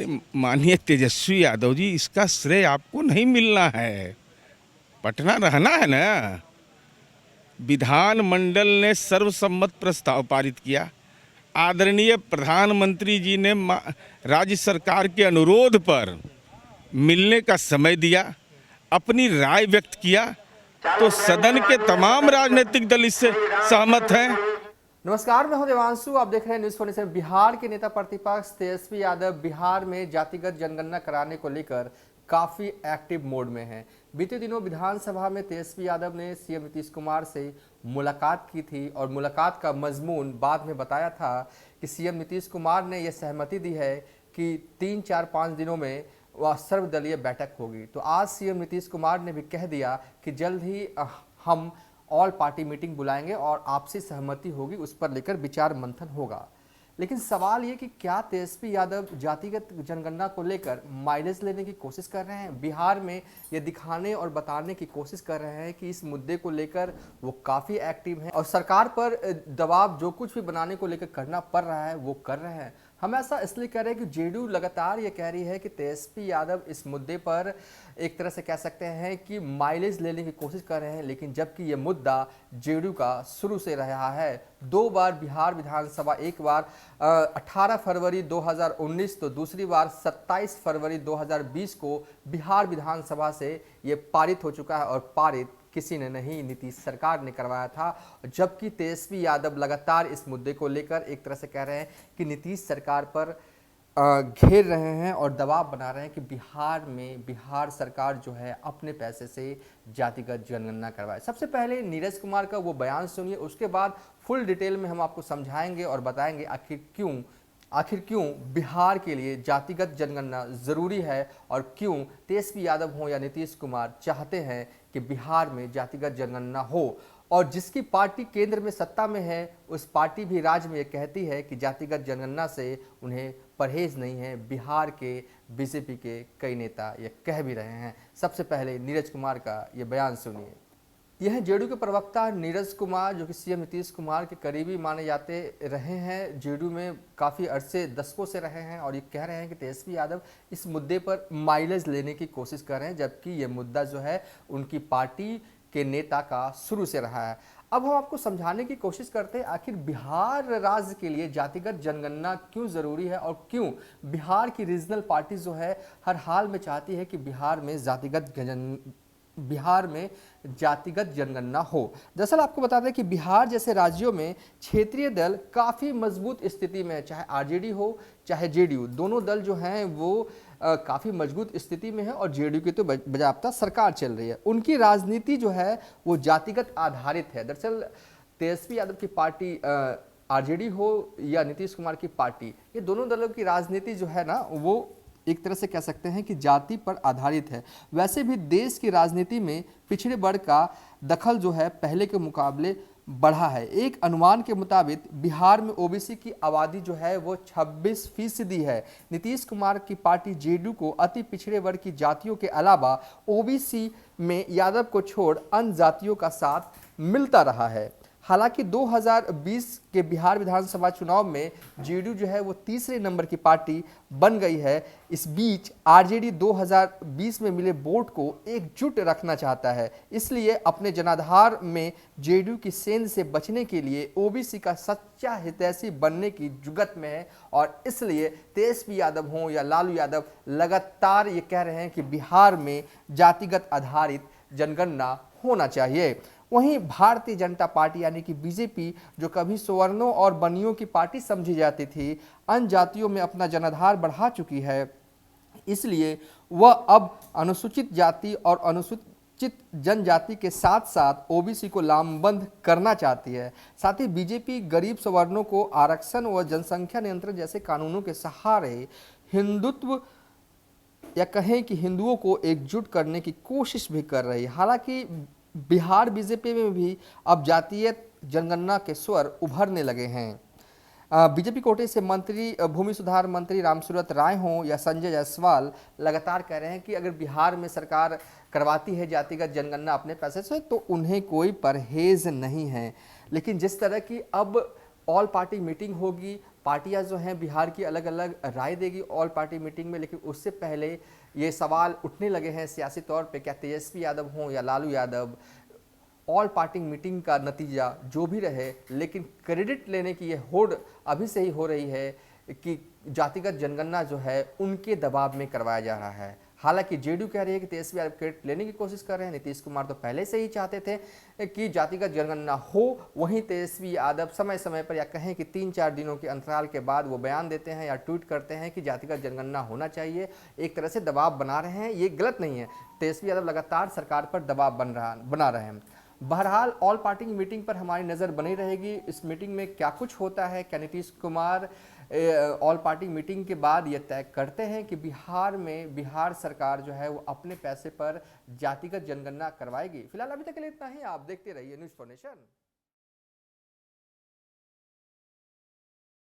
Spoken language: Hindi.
माननीय तेजस्वी यादव जी, इसका श्रेय आपको नहीं मिलना है, पटना रहना है ना। विधानमंडल ने सर्वसम्मत प्रस्ताव पारित किया। आदरणीय प्रधानमंत्री जी ने राज्य सरकार के अनुरोध पर मिलने का समय दिया, अपनी राय व्यक्त किया, तो सदन के तमाम राजनीतिक दल इससे सहमत हैं। नमस्कार, मैं हूं देवांशु। आप देख रहे हैं न्यूज़ 47। बिहार के नेता प्रतिपक्ष तेजस्वी यादव बिहार में जातिगत जनगणना कराने को लेकर काफी एक्टिव मोड में हैं। बीते दिनों विधानसभा में तेजस्वी यादव ने सीएम नीतीश कुमार से मुलाकात की थी और मुलाकात का मजमून बाद में बताया था कि सीएम नीतीश कुमार ने यह सहमति दी है कि 3-4-5 दिनों में वह सर्वदलीय बैठक होगी। तो आज सीएम नीतीश कुमार ने भी कह दिया कि जल्द ही हम ऑल पार्टी मीटिंग बुलाएंगे और आपसी सहमति होगी, उस पर लेकर विचार मंथन होगा। लेकिन सवाल ये कि क्या तेजस्वी यादव जातिगत जनगणना को लेकर माइलेज लेने की कोशिश कर रहे हैं? बिहार में ये दिखाने और बताने की कोशिश कर रहे हैं कि इस मुद्दे को लेकर वो काफ़ी एक्टिव हैं और सरकार पर दबाव जो कुछ भी बनाने को लेकर करना पड़ रहा है वो कर रहे हैं। हम ऐसा इसलिए कह रहे हैं कि जेडीयू लगातार ये कह रही है कि तेजस्वी यादव इस मुद्दे पर एक तरह से कह सकते हैं कि माइलेज लेने की कोशिश कर रहे हैं, लेकिन जबकि ये मुद्दा जेडीयू का शुरू से रहा है। 2 बार बिहार विधानसभा, एक बार 18 फरवरी 2019 तो दूसरी बार 27 फरवरी 2020 को बिहार विधानसभा से ये पारित हो चुका है और पारित किसी ने नहीं, नीतीश सरकार ने करवाया था। जबकि तेजस्वी यादव लगातार इस मुद्दे को लेकर एक तरह से कह रहे हैं कि नीतीश सरकार पर घेर रहे हैं और दबाव बना रहे हैं कि बिहार सरकार जो है अपने पैसे से जातिगत जनगणना करवाए। सबसे पहले नीरज कुमार का वो बयान सुनिए, उसके बाद फुल डिटेल में हम आपको समझाएंगे और बताएंगे आखिर क्यों बिहार के लिए जातिगत जनगणना ज़रूरी है और क्यों तेजस्वी यादव हो या नीतीश कुमार चाहते हैं कि बिहार में जातिगत जनगणना हो। और जिसकी पार्टी केंद्र में सत्ता में है उस पार्टी भी राज्य में ये कहती है कि जातिगत जनगणना से उन्हें परहेज नहीं है। बिहार के बीजेपी के कई नेता ये कह भी रहे हैं। सबसे पहले नीरज कुमार का ये बयान सुनिए। यह जेडीयू के प्रवक्ता नीरज कुमार, जो कि सीएम नीतीश कुमार के करीबी माने जाते रहे हैं, जेडीयू में काफ़ी अरसे दशकों से रहे हैं और ये कह रहे हैं कि तेजस्वी यादव इस मुद्दे पर माइलेज लेने की कोशिश कर रहे हैं, जबकि ये मुद्दा जो है उनकी पार्टी के नेता का शुरू से रहा है। अब हम आपको समझाने की कोशिश करते हैं आखिर बिहार राज्य के लिए जातिगत जनगणना क्यों ज़रूरी है और क्यों बिहार की रीजनल पार्टी जो है हर हाल में चाहती है कि बिहार में जातिगत जनगणना हो। दरअसल आपको बता दें कि बिहार जैसे राज्यों में क्षेत्रीय दल काफ़ी मजबूत स्थिति में है, चाहे आरजेडी हो चाहे जेडीयू, दोनों दल जो हैं वो काफ़ी मजबूत स्थिति में है और जेडीयू की तो बजाबता सरकार चल रही है। उनकी राजनीति जो है वो जातिगत आधारित है। दरअसल तेजस्वी यादव की पार्टी आरजेडी हो या नीतीश कुमार की पार्टी, ये दोनों दलों की राजनीति जो है ना वो एक तरह से कह सकते हैं कि जाति पर आधारित है। वैसे भी देश की राजनीति में पिछड़े वर्ग का दखल जो है पहले के मुकाबले बढ़ा है। एक अनुमान के मुताबिक बिहार में ओबीसी की आबादी जो है वो 26% है। नीतीश कुमार की पार्टी जेडीयू को अति पिछड़े वर्ग की जातियों के अलावा ओबीसी में यादव को छोड़ अन्य जातियों का साथ मिलता रहा है। हालांकि 2020 के बिहार विधानसभा चुनाव में जेडीयू जो है वो तीसरे नंबर की पार्टी बन गई है। इस बीच आरजेडी 2020 में मिले वोट को एकजुट रखना चाहता है, इसलिए अपने जनाधार में जेडीयू की सेंध से बचने के लिए ओबीसी का सच्चा हितैषी बनने की जुगत में है और इसलिए तेजस्वी यादव हों या लालू यादव लगातार ये कह रहे हैं कि बिहार में जातिगत आधारित जनगणना होना चाहिए। वहीं भारतीय जनता पार्टी यानी कि बीजेपी, जो कभी सवर्णों और बनियों की पार्टी समझी जाती थी, अन्य जातियों में अपना जनाधार बढ़ा चुकी है, इसलिए वह अब अनुसूचित जाति और अनुसूचित जनजाति के साथ साथ ओबीसी को लामबंद करना चाहती है। साथ ही बीजेपी गरीब सवर्णों को आरक्षण व जनसंख्या नियंत्रण जैसे कानूनों के सहारे हिंदुत्व या कहें कि हिंदुओं को एकजुट करने की कोशिश भी कर रही है। हालांकि बिहार बीजेपी में भी अब जातीय जनगणना के स्वर उभरने लगे हैं। बीजेपी कोटे से मंत्री, भूमि सुधार मंत्री रामसूरत राय हों या संजय जायसवाल लगातार कह रहे हैं कि अगर बिहार में सरकार करवाती है जातिगत जनगणना अपने पैसे से तो उन्हें कोई परहेज नहीं है। लेकिन जिस तरह की अब ऑल पार्टी मीटिंग होगी पार्टियां जो हैं बिहार की अलग अलग राय देगी ऑल पार्टी मीटिंग में, लेकिन उससे पहले ये सवाल उठने लगे हैं सियासी तौर पे, क्या तेजस्वी यादव हों या Lalu Yadav, all party meeting का नतीजा जो भी रहे, लेकिन क्रेडिट लेने की ये होड़ अभी से ही हो रही है कि जातिगत जनगणना जो है उनके दबाव में करवाया जा रहा है। हालांकि जेडीयू कह रही है कि तेजस्वी यादव क्रेडिट लेने की कोशिश कर रहे हैं, नीतीश कुमार तो पहले से ही चाहते थे कि जातिगत जनगणना हो, वहीं तेजस्वी यादव समय समय पर या कहें कि 3-4 दिनों के अंतराल के बाद वो बयान देते हैं या ट्वीट करते हैं कि जातिगत जनगणना होना चाहिए, एक तरह से दबाव बना रहे हैं। ये गलत नहीं है, तेजस्वी यादव लगातार सरकार पर दबाव बना रहे हैं। बहरहाल ऑल पार्टी की मीटिंग पर हमारी नज़र बनी रहेगी। इस मीटिंग में क्या कुछ होता है, क्या Nitish Kumar all party meeting के बाद ये तय करते हैं कि बिहार सरकार जो है वो अपने पैसे पर जातिगत जनगणना करवाएगी। फिलहाल अभी तक के लिए इतना ही। आप देखते रहिए न्यूज़ फॉर नेशन।